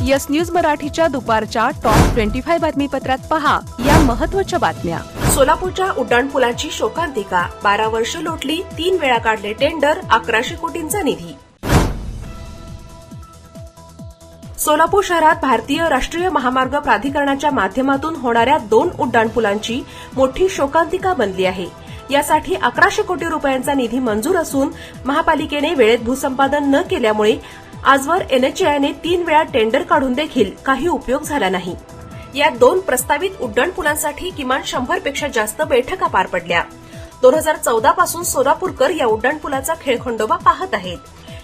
Yes news मराठीच्या दुपारच्या top 25 बातमीपत्रात पहा या महत्त्वाच्या बातम्या। सोलापूरच्या उड्डाणपुलाची शोकांतिका, 12 वर्ष लोटली, 3 वेळा काढले टेंडर, 1100 कोटींचा निधी। सोलापूर शहरात भारतीय राष्ट्रीय महामार्ग प्राधिकरणाच्या माध्यमातून होणाऱ्या 2 उड्डाणपुलांची मोठी शोकांतिका बनली आहे। यासाठी 1100 कोटी रुपयांचा निधी मंजूर असून महापालिकेने वेळेत भूसंपादन न केल्यामुळे आजवर एनएचएआयने 3 वेळा टेंडर काढून देखील काही उपयोग झाला नाही। या 2 प्रस्तावित उड्डाणपुलांसाठी किमान 100 पेक्षा जास्त बैठका पार पडल्या। 2014 पासून सोलापूरकर या उड्डाणपुलाचा खेळखंडोबा पाहत आहेत।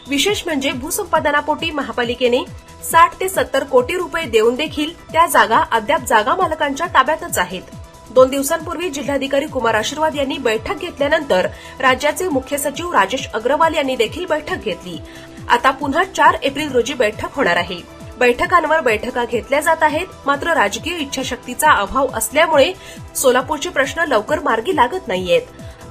विशेष म्हणजे भूसंपादनापोटी महापालिकेने 60 ते 70 कोटी रुपये देऊन देखील त्या जागा अद्याप जागा मालकांच्या ताब्यातच आहेत। 2 दिवसांपूर्वी जिल्हाधिकारी कुमार आशीर्वाद यांनी बैठक घेतल्यानंतर राज्याचे मुख्य सचिव राजेश अग्रवाल यांनी देखील बैठक घेतली। आता पुन्हा 4 एप्रिल रोजी बैठक होणार आहे। बैठकांवर बैठका घेतल्या जात आहेत, मात्र राजकीय इच्छाशक्तीचा अभाव असल्यामुळे सोलापूरचे प्रश्न लवकर मार्गी लागत नाहीयेत।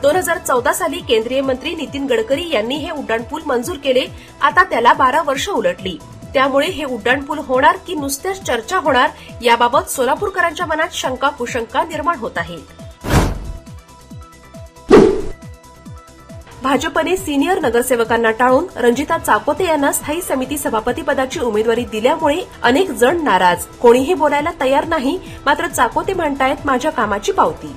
2014 साली केंद्रीय मंत्री नितीन गडकरी यांनी हे उड्डाणपूल मंजूर केले। आता त्याला 12 वर्ष उलटली। त्यामुळे हे उड्डाणपूल होणार की नुसत्याच चर्चा होणार याबाबत सोलापूरकरांच्या मनात शंका कुशंका निर्माण होत आहेत। भाजपने सिनियर नगरसेवकांना टाळून रंजिता चाकोते यांना स्थायी समिती सभापती पदाची उमेदवारी दिल्यामुळे अनेक जण नाराज। कोणीही बोलायला तयार नाही, मात्र चाकोते म्हणतायत माझ्या कामाची पावती।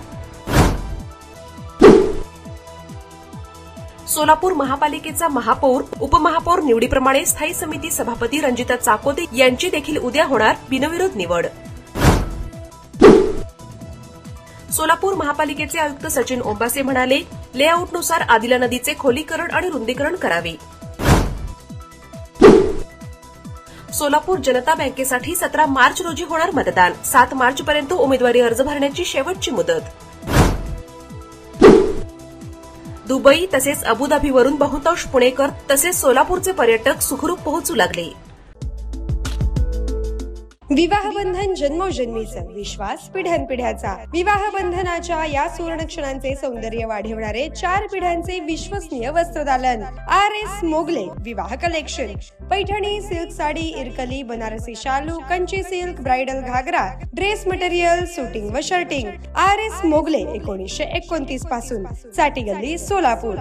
सोलापूर महापालिकेचा महापौर उपमहापौर निवडीप्रमाणे स्थायी समिती सभापती रंजिता चाकोते यांची देखील उद्या होणार बिनविरोध निवड। सोलापूर महापालिकेचे आयुक्त सचिन ओंबासे म्हणाले, लेआउटनुसार आदिला नदीचे खोलीकरण आणि रुंदीकरण करावे। सोलापूर जनता बँकेसाठी 17 मार्च रोजी होणार मतदान। 7 मार्चपर्यंत उमेदवारी अर्ज भरण्याची शेवटची मुदत। दुबई तसेच अबुधाबीवरून बहुतांश पुणेकर तसेच सोलापूरचे पर्यटक सुखरूप पोहोचू लागले। विवाहबंधन जन्मोजन्मीचा विश्वास पिढ्यानपिढ्याचा। विवाहबंधनाच्या या सुवर्ण क्षणांचे सौंदर्य वाढवणारे 4 पिढ्यांचे विश्वसनीय वस्त्रदालन RS मोगले विवाह कलेक्शन। पैठणी, सिल्क साडी, इरकली, बनारसी शालू, कंची सिल्क, ब्राइडल घागरा, ड्रेस मटेरियल, सुटिंग व शर्टिंग। RS मोगले 1929 पासून, साठी गल्ली, Solapur.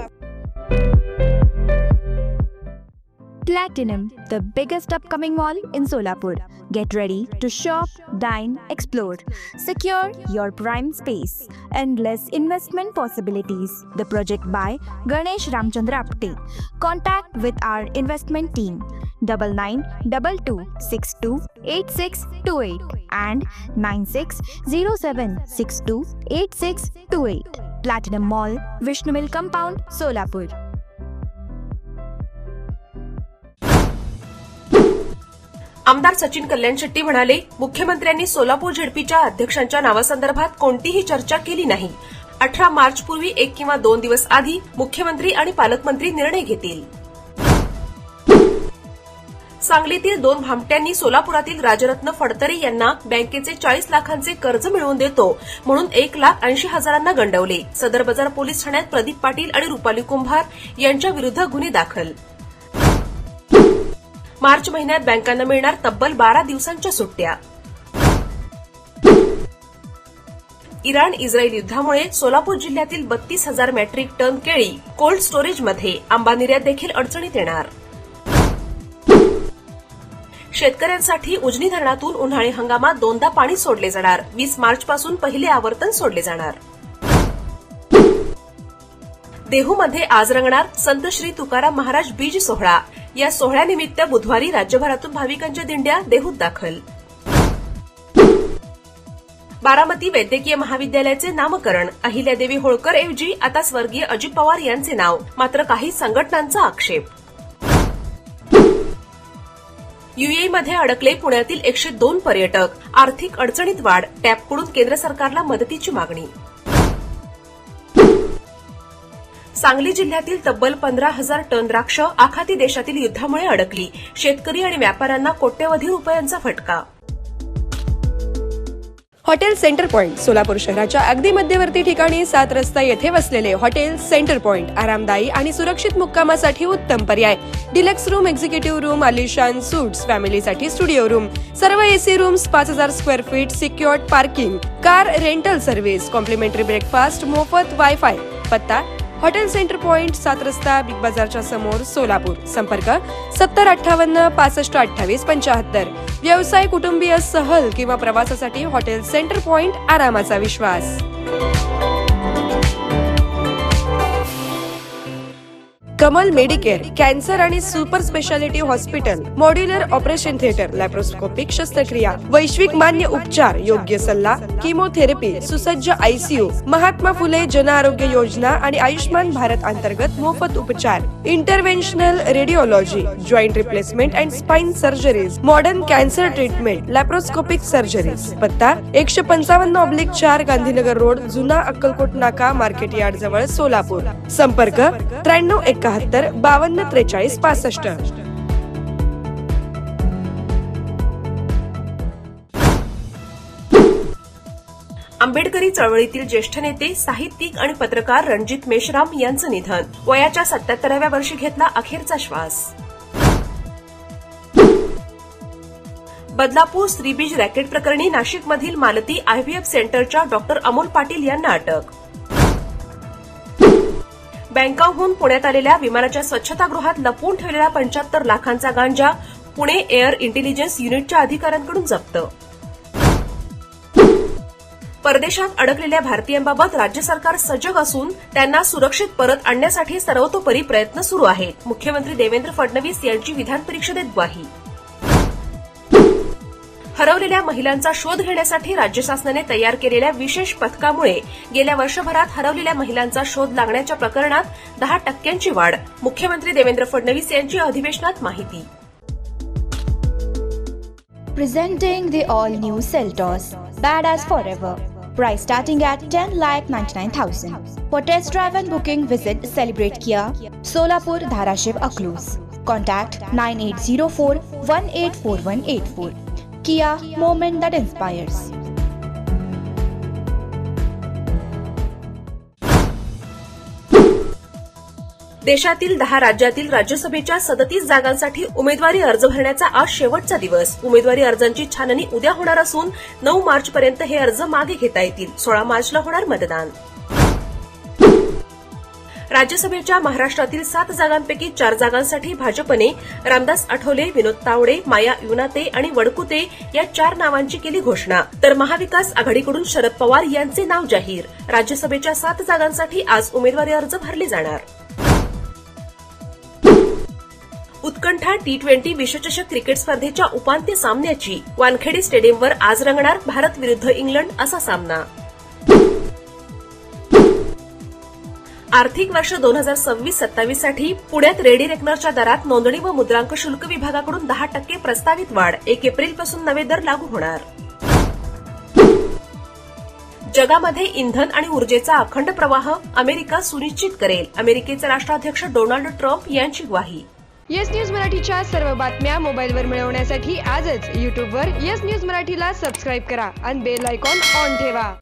Platinum, the biggest upcoming mall in Solapur. Get ready to shop, dine, explore. Secure your prime space. Endless investment possibilities. The project by Ganesh Ramchandra Apte. Contact with our investment team 9922628628 and 9607628628. Platinum Mall, Vishnu Mill Compound, Solapur. आमदार सचिन कल्याण शेट्टी म्हणाले, मुख्यमंत्र्यांनी सोलापूर झेडपीच्या अध्यक्षांच्या नावासंदर्भात कोणतीही चर्चा केली नाही। 18 मार्च पूर्वी 1 किंवा 2 दिवस आधी मुख्यमंत्री आणि पालकमंत्री निर्णय घेतील। सांगलीतील 2 भामट्यांनी सोलापुरातील राजरत्न फडतरे यांना बँकेचे 40 लाखांचे कर्ज मिळवून देतो म्हणून 1,80,000 गंडवले। सदर बाजार पोलीस ठाण्यात प्रदीप पाटील आणि रुपाली कुंभार यांच्या विरुद्ध गुन्हे दाखल। मार्च महिन्यात बँकांना मिळणार तब्बल 12 दिवसांच्या सुट्ट्या। इराण इस्रायल युद्धामुळे सोलापूर जिल्ह्यातील 32,000 मेट्रिक टन केळी कोल्ड स्टोरेजमध्ये, आंबा निर्यात देखील अडचणीत येणार। शेतकऱ्यांसाठी उजनी धरणातून उन्हाळी हंगामात 2दा पाणी सोडले जाणार। 20 मार्च पासून पहिले आवर्तन सोडले जाणार। देहूमध्ये आज रंगणार संत श्री तुकाराम महाराज बीज सोहळा। या सोहळ्यानिमित्त बुधवारी राज्यभरातून भाविकांच्या दिंड्या देहूत दाखल। बारामती वैद्यकीय महाविद्यालयाचे नामकरण, अहिल्यादेवी होळकर ऐवजी आता स्वर्गीय अजित पवार यांचे नाव, मात्र काही संघटनांचा आक्षेप। यूएईमध्ये अडकले पुण्यातील 102 पर्यटक, आर्थिक अडचणीत वाढ, टॅबकडून केंद्र सरकारला मदतीची मागणी। सांगली जिल्ह्यातील तब्बल 15,000 टन द्राक्ष आखाती देशातील युद्धामुळे अडकली। शेतकरी आणि व्यापाऱ्यांना कोट्यवधी रुपयांचा फटका। हॉटेल सेंटर पॉइंट सोलापूर शहराच्या अगदी मध्यवर्ती ठिकाणी 7 रस्ता येथे वसलेले हॉटेल सेंटर पॉइंट आरामदायी आणि सुरक्षित मुक्कामासाठी उत्तम पर्याय. डिलक्स रूम, एक्झिक्युटिव्ह रूम, आलिशान सूट्स, फॅमिलीसाठी स्टुडिओ रूम, सर्व AC rooms, 5000 square feet, secured parking, car rental service, complimentary breakfast, मोफत वायफाय. पत्ता हॉटेल सेंटर पॉइंट, 7 रस्ता, बिग बाजारच्या समोर, सोलापूर. संपर्क 7058 65 28 75. व्यवसाय, कुटुंबीय, सहल किंवा प्रवासासाठी हॉटेल सेंटर पॉइंट आरामाचा विश्वास. कमल मेडिकेअर कॅन्सर आणि super speciality hospital, modular operation theatre, laparoscopic शस्त्रक्रिया, वैश्विक मान्य उपचार, योग्य सल्ला, किमोथेरपी, सुसज्ज ICU, महात्मा फुले जन आरोग्य योजना आणि आयुष्मान भारत अंतर्गत मोफत उपचार, interventional radiology, joint replacement and spine surgeries, modern cancer treatment, laparoscopic surgeries. पत्ता 155/4 गांधीनगर रोड, जुना अक्कलकोट नाका, मार्केट यार्ड जवळ, सोलापूर. संपर्क 9371 52 43 65. आंबेडकरी चळवळीतील ज्येष्ठ नेते, साहित्यिक आणि पत्रकार रणजित मेश्राम यांचं निधन. वयाच्या 77व्या वर्षी घेतला अखेरचा श्वास. बदलापूर श्रीबीज रॅकेट प्रकरणी नाशिकमधील मालती IVF सेंटरच्या डॉक्टर अमोल पाटील यांना अटक. बँकॉकहून पुण्यात आलेल्या विमानाच्या स्वच्छतागृहात लपवून ठेवलेला 75 लाखांचा गांजा पुणे एअर इंटेलिजन्स युनिटच्या अधिकाऱ्यांकडून जप्त. परदेशात अडकलेल्या भारतीयांबाबत राज्य सरकार सजग असून त्यांना सुरक्षित परत आणण्यासाठी सर्वतोपरी प्रयत्न सुरू आहेत. मुख्यमंत्री देवेंद्र फडणवीस यांची विधान परिषदेत ग्वाही. हरवलेल्या महिलांचा शोध घेण्यासाठी राज्य शासनाने तयार केलेल्या विशेष पथकामुळे गेल्या वर्षभरात हरवलेल्या महिलांचा शोध लागण्याच्या प्रकरणात 10% वाढ. मुख्यमंत्री देवेंद्र फडणवीस यांची अधिवेशनात माहिती. Presenting the all-new Seltos, badass forever. Price starting at 10,99,000. For test drive and booking, visit Celebrate Kia, Solapur, Dharashiv, Aklus. Contact 9804 184184. Kia, moment that inspires. देशातील 10 राज्यातील राज्यसभेच्या 37 जागांसाठी उमेदवारी अर्ज भरण्याचा आज शेवटचा दिवस. उमेदवारी अर्जांची छाननी उद्या होणार असून 9 मार्चपर्यंत हे अर्ज मागे घेता येतील. 16 मार्चला होणार मतदान. राज्यसभेच्या महाराष्ट्रातील 7 जागांपैकी 4 जागांसाठी भाजपने रामदास आठवले, विनोद तावडे, माया युनाते आणि वडकुते या 4 नावांची केली घोषणा. तर महाविकास आघाडीकडून शरद पवार यांचे नाव जाहीर. राज्यसभेच्या 7 जागांसाठी आज उमेदवारी अर्ज भरले जाणार. उत्कंठा T20 विश्वचषक क्रिकेट स्पर्धेच्या उपांत्य सामन्याची वानखेडे स्टेडियमवर आज रंगणार भारत विरुद्ध इंग्लंड असा सामना. आर्थिक वर्ष 2026-27 साठी पुण्यात रेडी रेकनरच्या दरात नोंदणी व मुद्रांक शुल्क विभागाकडून 10% प्रस्तावित वाढ. 1 एप्रिलपासून नवे दर लागू होणार. जगामध्ये इंधन आणि ऊर्जेचा अखंड प्रवाह अमेरिका सुनिश्चित करेल. अमेरिकेचे राष्ट्राध्यक्ष डोनाल्ड ट्रम्प यांची ग्वाही. येस न्यूज मराठीच्या सर्व बातम्या मोबाईलवर मिळवण्यासाठी आजच YouTubeवर येस न्यूज मराठीला सबस्क्राईब करा आणि बेल आयकॉन ऑन ठेवा.